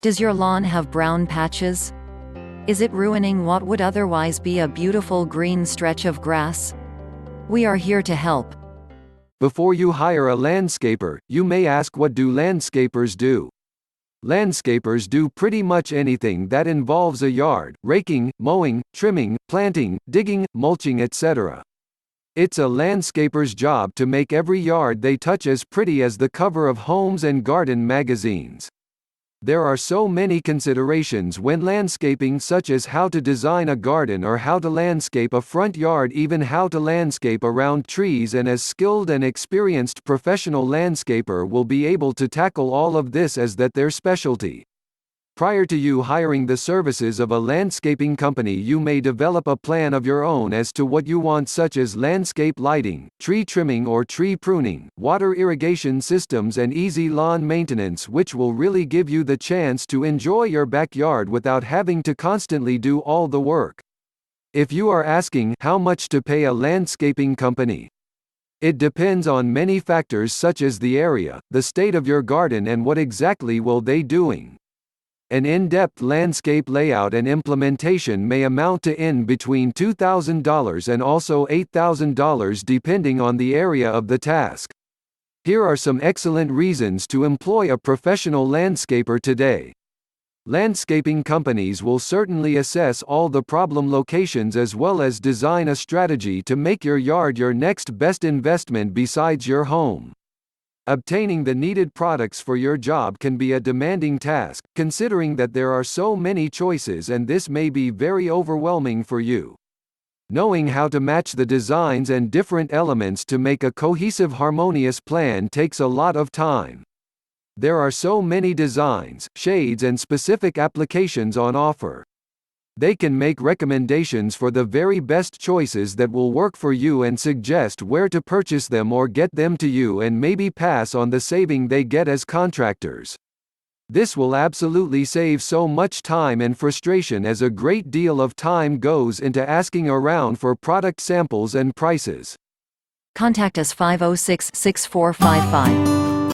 Does your lawn have brown patches? Is it ruining what would otherwise be a beautiful green stretch of grass? We are here to help. Before you hire a landscaper, you may ask, what do landscapers do? Landscapers do pretty much anything that involves a yard: raking, mowing, trimming, planting, digging, mulching, etc. It's a landscaper's job to make every yard they touch as pretty as the cover of homes and garden magazines. There are so many considerations when landscaping, such as how to design a garden or how to landscape a front yard, even how to landscape around trees, and as skilled and experienced professional landscaper will be able to tackle all of this as that their specialty. Prior to you hiring the services of a landscaping company, you may develop a plan of your own as to what you want, such as landscape lighting, tree trimming or tree pruning, water irrigation systems, and easy lawn maintenance, which will really give you the chance to enjoy your backyard without having to constantly do all the work. If you are asking how much to pay a landscaping company, it depends on many factors such as the area, the state of your garden, and what exactly will they doing. An in-depth landscape layout and implementation may amount to in between $2,000 and also $8,000 depending on the area of the task. Here are some excellent reasons to employ a professional landscaper today. Landscaping companies will certainly assess all the problem locations as well as design a strategy to make your yard your next best investment besides your home. Obtaining the needed products for your job can be a demanding task, considering that there are so many choices, and this may be very overwhelming for you. Knowing how to match the designs and different elements to make a cohesive, harmonious plan takes a lot of time. There are so many designs, shades, and specific applications on offer. They can make recommendations for the very best choices that will work for you and suggest where to purchase them or get them to you, and maybe pass on the saving they get as contractors. This will absolutely save so much time and frustration, as a great deal of time goes into asking around for product samples and prices. Contact us 506-6455.